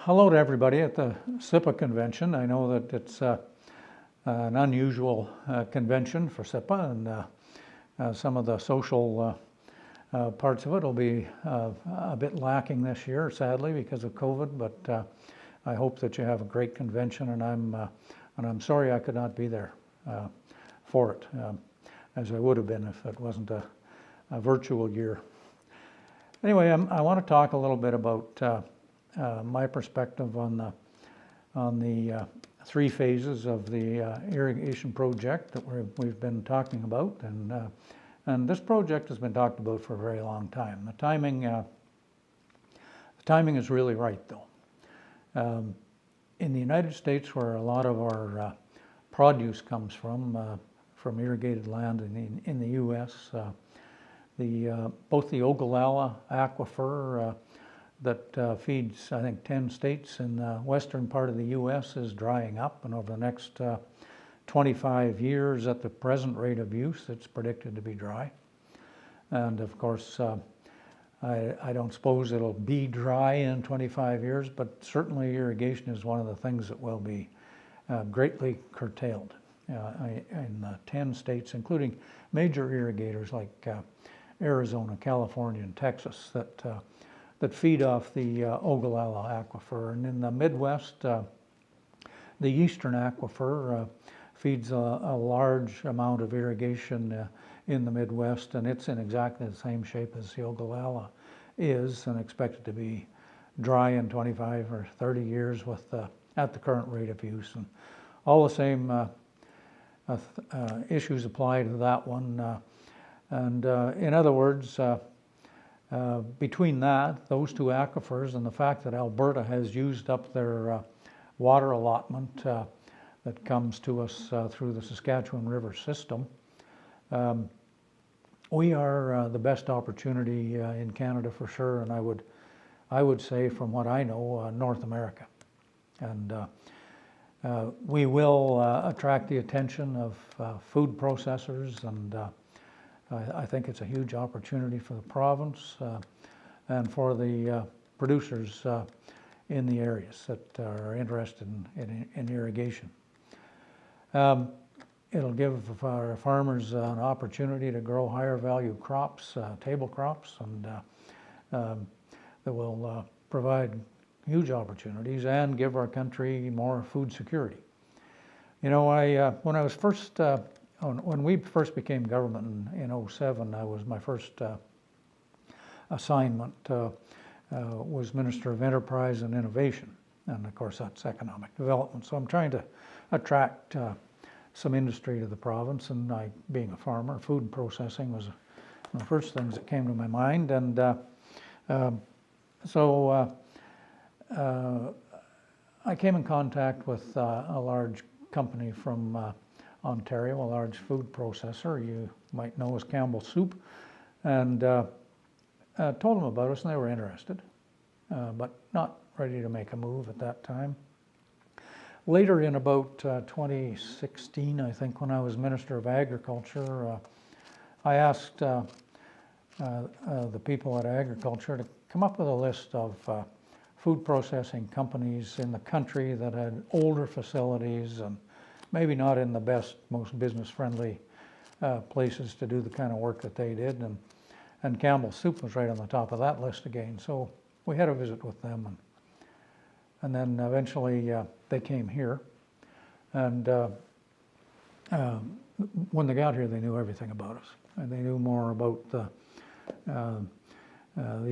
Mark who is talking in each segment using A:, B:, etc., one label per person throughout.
A: hello to everybody at the SIPA convention. I know that it's an unusual convention for SIPA, and some of the social parts of it will be a bit lacking this year, sadly, because of COVID, but I hope that you have a great convention, and I'm sorry I could not be there for it, as I would have been if it wasn't a virtual year. Anyway, I want to talk a little bit about my perspective on the three phases of the irrigation project that we've been talking about, and this project has been talked about for a very long time. The timing is really right, though. In the United States, where a lot of our produce comes from irrigated land in the U.S., both the Ogallala aquifer that feeds, I think, 10 states in the western part of the U.S. is drying up, and over the next 25 years at the present rate of use, it's predicted to be dry. And of course, I don't suppose it'll be dry in 25 years, but certainly irrigation is one of the things that will be greatly curtailed in 10 states, including major irrigators like Arizona, California, and Texas that feed off the Ogallala aquifer. And in the Midwest, the eastern aquifer feeds a large amount of irrigation in the Midwest, and it's in exactly the same shape as the Ogallala is, and expected to be dry in 25 or 30 years at the current rate of use. And all the same issues apply to that one. In other words, between those two aquifers, and the fact that Alberta has used up their water allotment that comes to us through the Saskatchewan River system, we are the best opportunity in Canada for sure, and I would say, from what I know, North America. And we will attract the attention of food processors, and I think it's a huge opportunity for the province and for the producers in the areas that are interested in irrigation. It'll give our farmers an opportunity to grow higher value crops, table crops, and that will provide huge opportunities and give our country more food security. You know, when I was first when we first became government in 2007, my first assignment was Minister of Enterprise and Innovation, and of course that's economic development. So I'm trying to attract some industry to the province, and being a farmer, food processing was one of the first things that came to my mind, and so I came in contact with a large company from Ontario, a large food processor you might know as Campbell Soup, and told them about us, and they were interested, but not ready to make a move at that time. Later, in about 2016, I think, when I was Minister of Agriculture, I asked the people at Agriculture to come up with a list of food processing companies in the country that had older facilities and maybe not in the best, most business-friendly places to do the kind of work that they did, and Campbell Soup was right on the top of that list again. So we had a visit with them, and then eventually they came here, and when they got here, they knew everything about us, and they knew more about the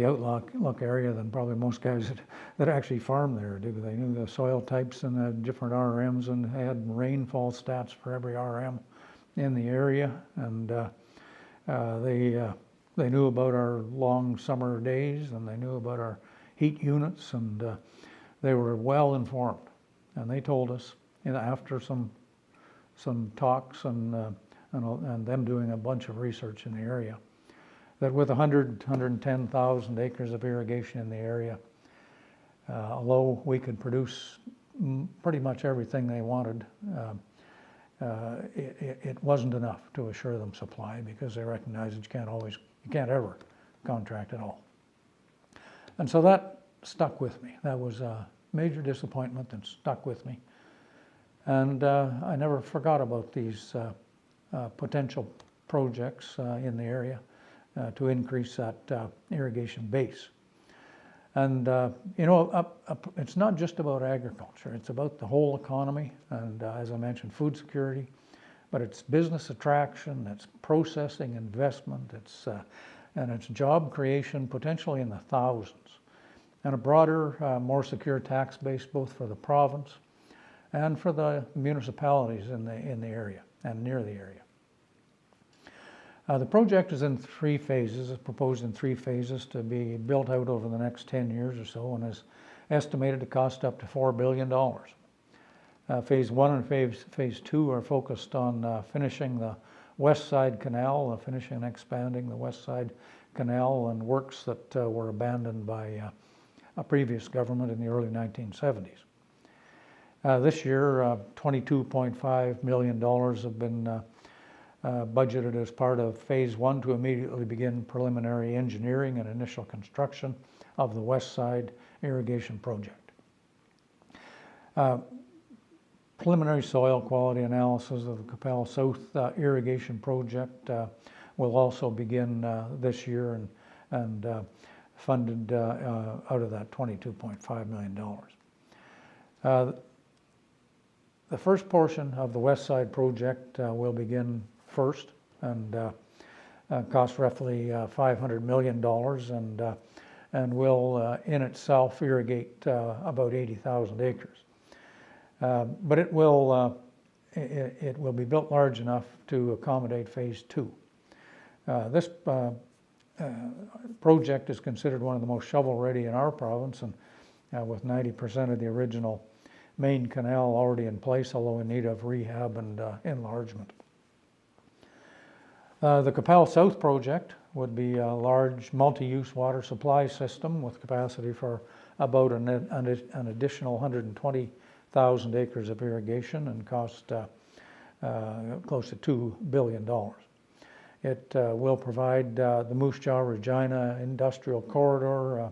A: Outlook area than probably most guys that actually farm there do. They knew the soil types and the different RMs, and had rainfall stats for every RM in the area, and they knew about our long summer days, and they knew about our heat units, and they were well informed. And they told us, after some talks and them doing a bunch of research in the area, that with 110,000 acres of irrigation in the area, although we could produce pretty much everything they wanted, it wasn't enough to assure them supply, because they recognized that you can't ever contract at all. And so that stuck with me. That was major disappointment that stuck with me. And I never forgot about these potential projects in the area to increase that irrigation base. And it's not just about agriculture, it's about the whole economy, and as I mentioned, food security, but it's business attraction, it's processing investment, and it's job creation potentially in the thousands, and a broader, more secure tax base both for the province and for the municipalities in the area and near the area. The project is in 3 phases. It's proposed in 3 phases to be built out over the next 10 years or so, and is estimated to cost up to $4 billion. Phase 1 and phase 2 are focused on finishing the West Side Canal, finishing and expanding the West Side Canal, and works that were abandoned by a previous government in the early 1970s. This year, $22.5 million have been budgeted as part of phase 1 to immediately begin preliminary engineering and initial construction of the West Side irrigation project. Preliminary soil quality analysis of the Qu'Appelle South irrigation project will also begin this year and funded out of that $22.5 million. The first portion of the West Side project will begin first and cost roughly $500 million and will in itself irrigate about 80,000 acres. But it will be built large enough to accommodate phase 2. This project is considered one of the most shovel-ready in our province, and with 90% of the original main canal already in place, although in need of rehab and enlargement. The Qu'Appelle South project would be a large multi-use water supply system with capacity for about an additional 120,000 acres of irrigation and cost close to $2 billion. It will provide the Moose Jaw-Regina industrial corridor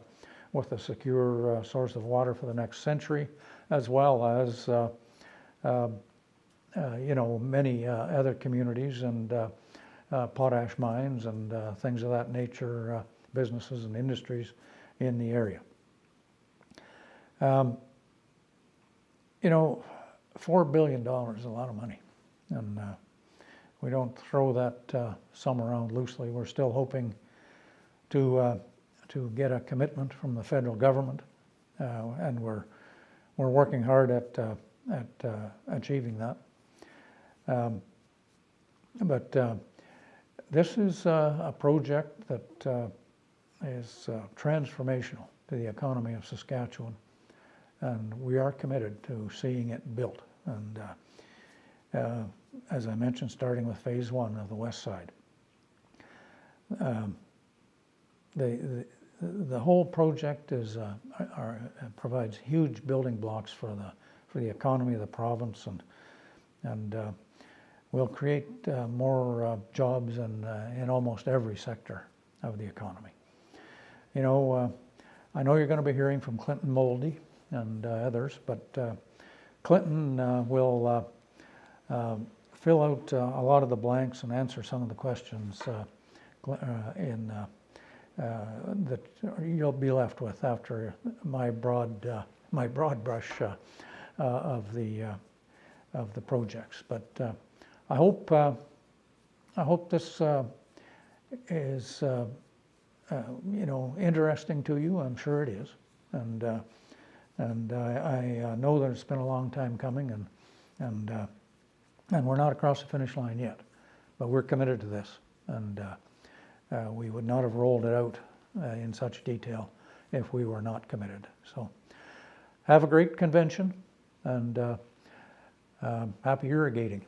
A: with a secure source of water for the next century, as well as many other communities and potash mines and things of that nature, businesses and industries in the area. $4 billion is a lot of money, and we don't throw that sum around loosely. We're still hoping to get a commitment from the federal government, and we're working hard at achieving that. But this is a project that is transformational to the economy of Saskatchewan, and we are committed to seeing it built. And as I mentioned, starting with phase 1 of the West Side. The whole project provides huge building blocks for the economy of the province, and will create more jobs in almost every sector of the economy. I know you're going to be hearing from Clinton Mouldy and others, but Clinton will fill out a lot of the blanks and answer some of the questions that you'll be left with after my broad brush of the projects. But I hope this is interesting to you. I'm sure it is, and I know that it's been a long time coming, and we're not across the finish line yet, but we're committed to this, and we would not have rolled it out in such detail if we were not committed. So have a great convention, and happy irrigating.